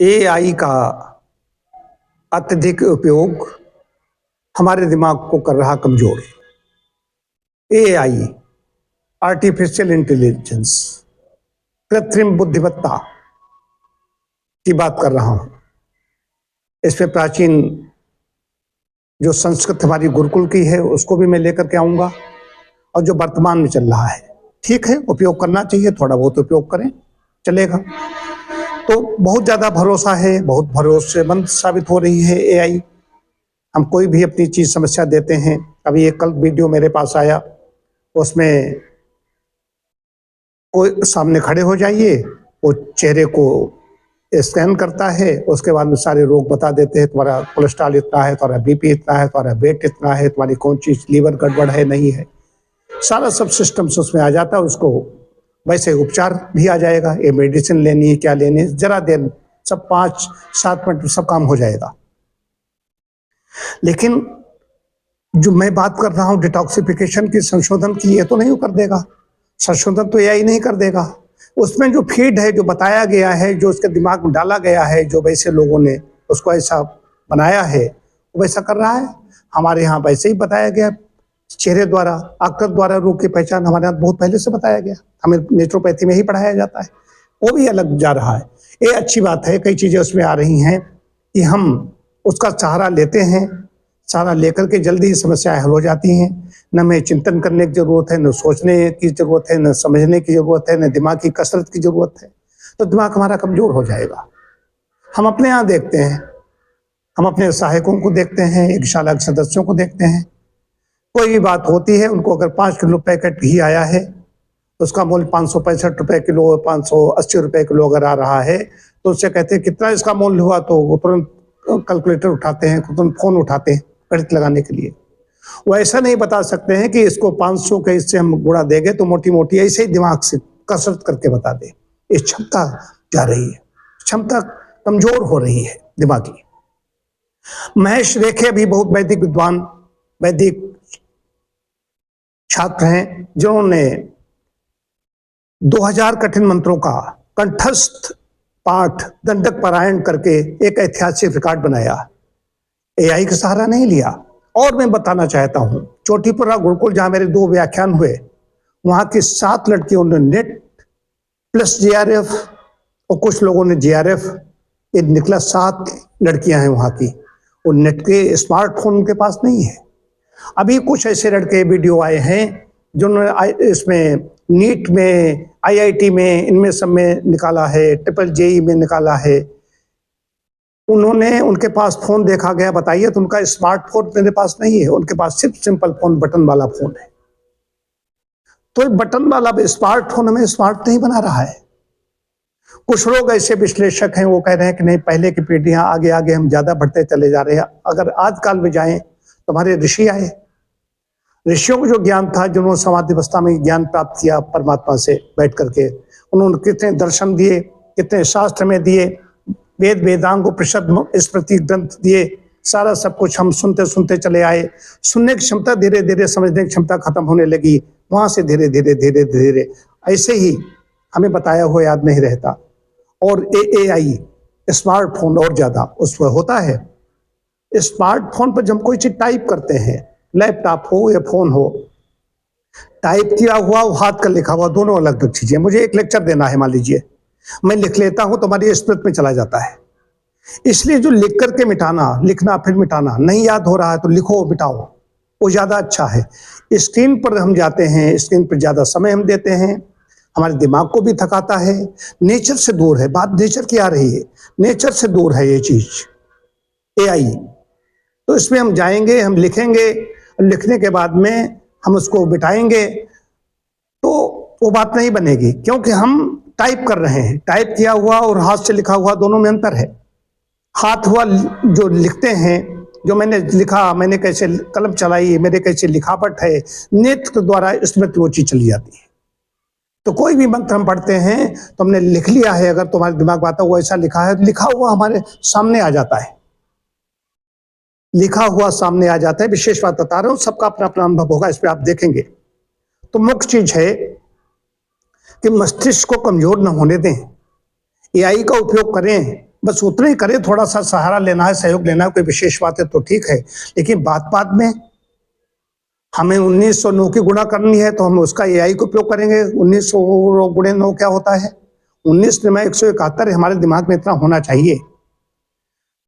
AI का अत्यधिक उपयोग हमारे दिमाग को कर रहा कमजोर। एआई, आर्टिफिशियल इंटेलिजेंस, कृत्रिम बुद्धिमत्ता की बात कर रहा हूं। इसमें प्राचीन जो संस्कृत हमारी गुरुकुल की है उसको भी मैं लेकर के आऊंगा, और जो वर्तमान में चल रहा है। ठीक है, उपयोग करना चाहिए, थोड़ा बहुत उपयोग करें, चलेगा। तो बहुत ज्यादा भरोसा है, बहुत भरोसेमंद साबित हो रही है एआई। हम कोई भी अपनी चीज समस्या देते हैं। अभी एक कल वीडियो मेरे पास आया, उसमें कोई सामने खड़े हो जाइए, वो चेहरे को स्कैन करता है, उसके बाद में सारे रोग बता देते हैं। तुम्हारा कोलेस्ट्रॉल इतना है, तुम्हारा बीपी इतना है, तुम्हारा वेट इतना है, तुम्हारी कौन चीज लीवर गड़बड़ है नहीं है, सारा सब सिस्टम्स उसमें आ जाता है। उसको वैसे उपचार भी आ जाएगा, ये मेडिसिन लेनी है, क्या लेनी है, जरा देर, सब 5-7 मिनट में सब काम हो जाएगा। लेकिन जो मैं बात कर रहा हूं डिटॉक्सिफिकेशन की, संशोधन की, ये तो नहीं कर देगा। संशोधन तो एआई नहीं कर देगा। उसमें जो फीड है, जो बताया गया है, जो उसके दिमाग में डाला गया है, जो वैसे लोगों ने उसको ऐसा बनाया है, वो वैसा कर रहा है। हमारे यहाँ वैसे ही बताया गया, चेहरे द्वारा, आकृति द्वारा रोग की पहचान हमारे यहाँ बहुत पहले से बताया गया। हमें नेचुरोपैथी में ही पढ़ाया जाता है, वो भी अलग जा रहा है। ये अच्छी बात है, कई चीजें उसमें आ रही हैं कि हम उसका सहारा लेते हैं। सहारा लेकर के जल्दी ही समस्याएं हल हो जाती हैं। न हमें चिंतन करने की जरूरत है, न सोचने की जरूरत है, न समझने की जरूरत है, न दिमाग की कसरत की जरूरत है। तो दिमाग हमारा कमजोर हो जाएगा। हम अपने यहाँ देखते हैं, हम अपने सहायकों को देखते हैं, एक शाला के सदस्यों को देखते हैं। कोई भी बात होती है, उनको अगर 5 किलो पैकेट घी आया है, उसका मूल्य 565 रुपए किलो, 580 रुपए किलो अगर आ रहा है, तो उससे कहते हैं कितना इसका मूल्य हुआ, तो वो तुरंत कैलकुलेटर उठाते हैं, तुरंत फोन उठाते हैं गणित लगाने के लिए। वो ऐसा नहीं बता सकते हैं कि इसको 500 के इससे हम गुणा देंगे तो मोटी मोटी ऐसे ही दिमाग से कसरत करके बता दे। इस क्षमता जा रही है, क्षमता कमजोर हो रही है दिमागी। महेश रेखे भी बहुत वैदिक विद्वान, वैदिक छात्र हैं, जिन्होंने 2000 कठिन मंत्रों का कंठस्थ पाठ दंडक पारायण करके एक ऐतिहासिक रिकॉर्ड बनाया। एआई का सहारा नहीं लिया। और मैं बताना चाहता हूं, चोटीपुरा गुरुकुल जहां मेरे 2 व्याख्यान हुए, वहां की 7 लड़कियों ने नेट प्लस जीआरएफ, और कुछ लोगों ने जीआरएफ, ये निकला 7 लड़कियां हैं वहां की। वो नेट के स्मार्टफोन उनके पास नहीं है। अभी कुछ ऐसे लड़के वीडियो आए हैं जिन्होंने इसमें नीट में, आईआईटी में, इनमें सब में निकाला है, ट्रिपल जेई में निकाला है। उन्होंने, उनके पास फोन देखा गया, बताइए, तो उनका स्मार्टफोन मेरे पास नहीं है, उनके पास सिर्फ सिंपल फोन, बटन वाला फोन है। तो बटन वाला स्मार्टफोन हमें स्मार्ट नहीं बना रहा है। कुछ लोग ऐसे विश्लेषक हैं, वो कह रहे हैं कि नहीं, पहले की पीढ़ियां आगे आगे हम ज्यादा बढ़ते चले जा रहे हैं। अगर आज काल में जाएं तो हमारे ऋषि आए, ऋषियों को जो ज्ञान था, जिन्होंने समाधि अवस्था में ज्ञान प्राप्त किया परमात्मा से बैठ करके, उन्होंने कितने दर्शन दिए, कितने शास्त्र में दिए, वेद वेदांग उपनिषद स्मृति ग्रंथ दिए, सारा सब कुछ हम सुनते सुनते चले आए। सुनने की क्षमता धीरे धीरे, समझने की क्षमता खत्म होने लगी। वहां से धीरे धीरे धीरे धीरे ऐसे ही हमें बताया हुआ याद नहीं रहता। और एआई, स्मार्टफोन और ज्यादा उसमें होता है। स्मार्टफोन पर जब कोई चीज टाइप करते हैं, लैपटॉप हो या फोन हो, टाइप किया हुआ और हाथ का लिखा हुआ दोनों अलग अलग चीजें। मुझे एक लेक्चर देना है, मान लीजिए मैं लिख लेता हूं तो हमारी स्मृति में चला जाता है। इसलिए जो लिख करके मिटाना, लिखना फिर मिटाना, नहीं याद हो रहा है तो लिखो मिटाओ, वो ज्यादा अच्छा है। स्क्रीन पर हम जाते हैं, स्क्रीन पर ज्यादा समय हम देते हैं, हमारे दिमाग को भी थकाता है। नेचर से दूर है, बात नेचर की आ रही है, नेचर से दूर है ये चीज एआई। तो इसमें हम जाएंगे, हम लिखेंगे, लिखने के बाद में हम उसको बिठाएंगे, तो वो बात नहीं बनेगी, क्योंकि हम टाइप कर रहे हैं। टाइप किया हुआ और हाथ से लिखा हुआ दोनों में अंतर है। हाथ हुआ जो लिखते हैं, जो मैंने लिखा, मैंने कैसे कलम चलाई, मेरे कैसे लिखावट है, नेत्र द्वारा स्मृति वो चीज चली जाती है। तो कोई भी मंत्र हम पढ़ते हैं तो हमने लिख लिया है, अगर तुम्हारे दिमाग में आता है वो ऐसा लिखा है, तो लिखा हुआ हमारे सामने आ जाता है, लिखा हुआ सामने आ जाता है। विशेष बात बता रहा हूं, सबका अपना अपना अनुभव होगा, इस पर आप देखेंगे। तो मुख्य चीज है कि मस्तिष्क को कमजोर न होने दें, एआई का उपयोग करें, बस उतना ही करें, थोड़ा सा सहारा लेना है, सहयोग लेना है, कोई विशेष बात है तो ठीक है, लेकिन बात बात में हमें 1909 की गुणा करनी है तो हम उसका एआई को उपयोग करेंगे। 1900 गुणे 9 क्या होता है? 19 में 171 हमारे दिमाग में इतना होना चाहिए।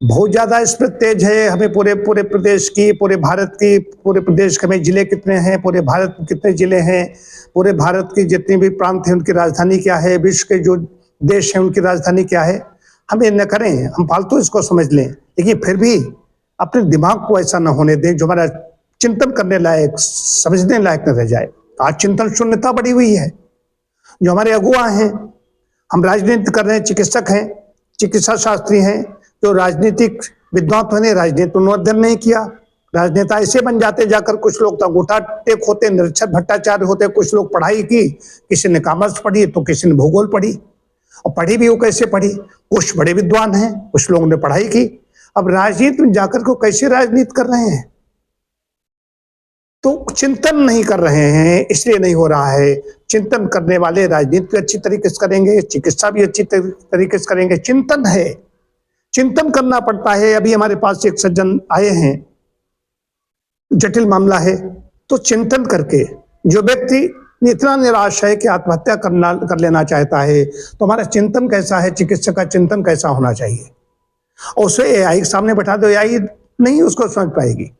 बहुत ज्यादा स्प्रिट तेज है हमें पूरे पूरे प्रदेश की, पूरे भारत की, पूरे प्रदेश के में जिले कितने हैं, पूरे भारत में कितने जिले हैं, पूरे भारत की जितनी भी प्रांत हैं उनकी राजधानी क्या है, विश्व के जो देश हैं उनकी राजधानी क्या है, हम ये न करें, हम फालतू इसको समझ लें, लेकिन फिर भी अपने दिमाग को ऐसा न होने दें जो हमारा चिंतन करने लायक, समझने लायक न रह जाए। आज चिंतन शून्यता बढ़ी हुई है। जो हमारे अगुआ हैं, हम राजनीति कर रहे हैं, चिकित्सक हैं, चिकित्सा शास्त्री हैं, जो राजनीतिक विद्वान तो ने राजनीति अध्ययन नहीं किया, राजनेता ऐसे बन जाते जाकर, कुछ लोग तो अंगूठा टेक होते, निरक्षर भट्टाचार्य होते, कुछ लोग पढ़ाई की, किसी ने कॉमर्स पढ़ी तो किसी ने भूगोल पढ़ी, और पढ़ी भी वो कैसे पढ़ी, कुछ बड़े विद्वान हैं, कुछ लोगों ने पढ़ाई की, अब राजनीति में जाकर को कैसे राजनीति कर रहे हैं? तो चिंतन नहीं कर रहे हैं, इसलिए नहीं हो रहा है। चिंतन करने वाले राजनीति भी अच्छी तरीके से करेंगे, चिकित्सा भी अच्छी तरीके से करेंगे। चिंतन है, चिंतन करना पड़ता है। अभी हमारे पास एक सज्जन आए हैं, जटिल मामला है, तो चिंतन करके जो व्यक्ति इतना निराश है कि आत्महत्या कर लेना चाहता है, तो हमारा चिंतन कैसा है, चिकित्सक का चिंतन कैसा होना चाहिए? और उसे एआई के सामने बैठा दो, एआई नहीं उसको समझ पाएगी।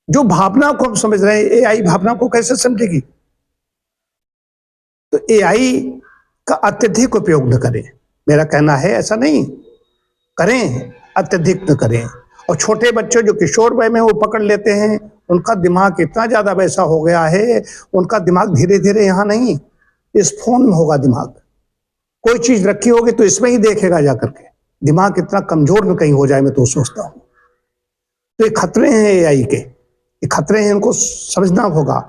जो भावना को हम समझ रहे हैं, एआई भावना को कैसे समझेगी? तो एआई का अत्यधिक उपयोग न करें, मेरा कहना है। ऐसा नहीं करें, अत्यधिक न करें। और छोटे बच्चे जो किशोर वय में वो पकड़ लेते हैं, उनका दिमाग इतना ज्यादा वैसा हो गया है, उनका दिमाग धीरे धीरे यहाँ नहीं, इस फोन में होगा दिमाग। कोई चीज रखी होगी तो इसमें ही देखेगा जाकर के, दिमाग इतना कमजोर न कहीं हो जाए, मैं तो सोचता हूं। तो ये खतरे हैं एआई के, ये खतरे हैं, इनको समझना होगा।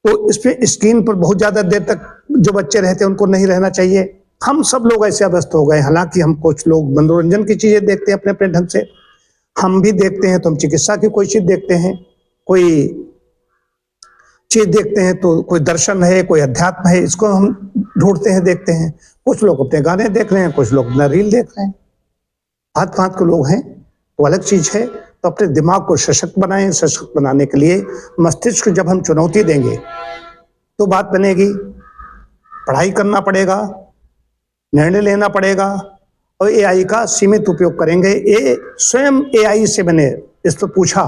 तो इस पे स्क्रीन पर बहुत ज्यादा देर तक जो बच्चे रहते हैं उनको नहीं रहना चाहिए। हम सब लोग ऐसे अवस्थ हो गए, हालांकि हम कुछ लोग मनोरंजन की चीजें देखते हैं अपने अपने ढंग से, हम भी देखते हैं तो हम चिकित्सा की कोई चीज देखते हैं, कोई चीज देखते हैं तो कोई दर्शन है, कोई अध्यात्म है, इसको हम ढूंढते हैं, देखते हैं। कुछ लोग अपने गाने देख रहे हैं, कुछ लोग अपना रील देख रहे हैं, भांत भांत के लोग हैं, तो अलग चीज है। तो अपने दिमाग को सशक्त बनाएं। सशक्त बनाने के लिए मस्तिष्क को जब हम चुनौती देंगे तो बात बनेगी। पढ़ाई करना पड़ेगा, निर्णय लेना पड़ेगा, और एआई का सीमित उपयोग करेंगे। ये स्वयं एआई से मैंने इस पर पूछा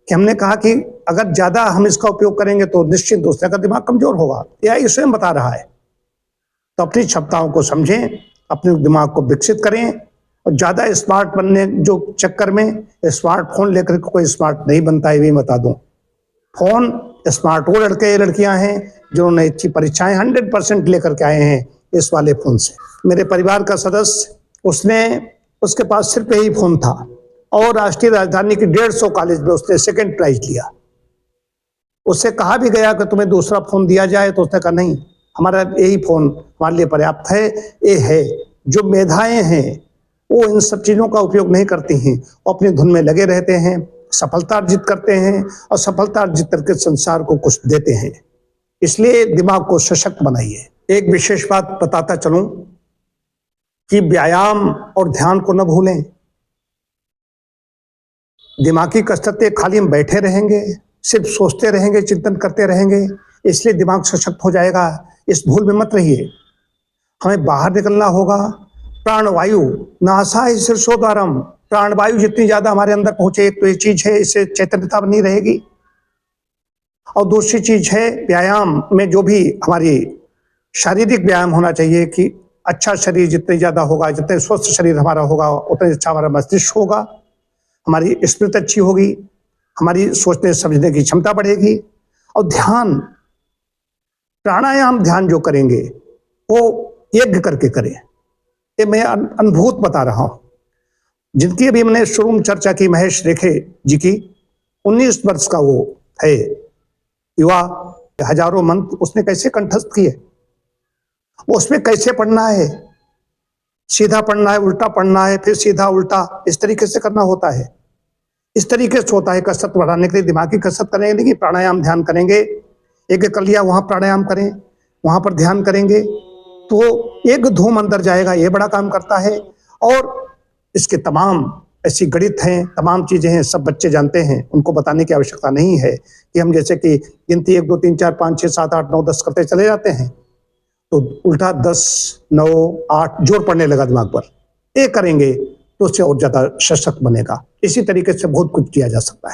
कि हमने कहा कि अगर ज्यादा हम इसका उपयोग करेंगे तो निश्चित दूसरे का दिमाग कमजोर होगा। एआई स्वयं बता रहा है। तो अपनी क्षमताओं को समझें, अपने दिमाग को विकसित करें, और ज्यादा स्मार्ट बनने जो चक्कर में स्मार्टफोन लेकर कोई स्मार्ट नहीं बनता है, भी बता दूं। फोन स्मार्ट वो लड़के लड़कियां हैं जिन्होंने अच्छी परीक्षाएं 100% लेकर के आए हैं इस वाले फोन से। मेरे परिवार का सदस्य, उसके पास सिर्फ यही फोन था, और राष्ट्रीय राजधानी की 150 कॉलेज में उसने सेकंड प्राइज लिया। उससे कहा भी गया कि तुम्हें दूसरा फोन दिया जाए, तो उसने कहा नहीं, हमारा यही फोन हमारे लिए पर्याप्त है। ये है, जो मेधाएं हैं वो इन सब चीजों का उपयोग नहीं करती हैं, वो अपनी धुन में लगे रहते हैं, सफलता अर्जित करते हैं, और सफलता अर्जित करके संसार को कुछ देते हैं। इसलिए दिमाग को सशक्त बनाइए। एक विशेष बात बताता चलूं कि व्यायाम और ध्यान को न भूलें। दिमागी कसरतें खाली हम बैठे रहेंगे, सिर्फ सोचते रहेंगे, चिंतन करते रहेंगे, इसलिए दिमाग सशक्त हो जाएगा, इस भूल में मत रहिए। हमें बाहर निकलना होगा। प्राणवायु नासा शीर्षोद्वारम, प्राणवायु जितनी ज्यादा हमारे अंदर पहुंचे, एक तो ये चीज है, इससे चैतन्यता बनी रहेगी। और दूसरी चीज है व्यायाम में, जो भी हमारी शारीरिक व्यायाम होना चाहिए, कि अच्छा शरीर जितने ज्यादा होगा, जितने स्वस्थ शरीर हमारा होगा, उतना अच्छा हमारा मस्तिष्क होगा, हमारी स्मृति अच्छी होगी, हमारी सोचने समझने की क्षमता बढ़ेगी। और ध्यान, प्राणायाम ध्यान जो करेंगे वो यज्ञ करके करें। ये मैं अनुभूत बता रहा हूं। जिनकी अभी मैंने शुरू में चर्चा की, महेश रेखे जी की, 19 वर्ष का वो है युवा, हजारों मंत्र उसने कैसे कंठस्थ किए, उसमें कैसे पढ़ना है, सीधा पढ़ना है, उल्टा पढ़ना है, फिर सीधा उल्टा, इस तरीके से करना होता है। इस तरीके से होता है। कसरत बढ़ाने के लिए दिमागी कसरत करेंगे, लेकिन प्राणायाम ध्यान करेंगे। एक कर लिया, वहां प्राणायाम करें, वहां पर ध्यान करेंगे, तो एक धूम अंदर जाएगा, ये बड़ा काम करता है। और इसके तमाम ऐसी गणित हैं, तमाम चीजें हैं, सब बच्चे जानते हैं, उनको बताने की आवश्यकता नहीं है कि हम जैसे कि गिनती 1 2 3 4 5 6 7 8 9 10 करते चले जाते हैं, तो उल्टा 10 9 8 जोर पड़ने लगा दिमाग पर। ये करेंगे तो उससे और ज्यादा सशक्त बनेगा। इसी तरीके से बहुत कुछ किया जा सकता है।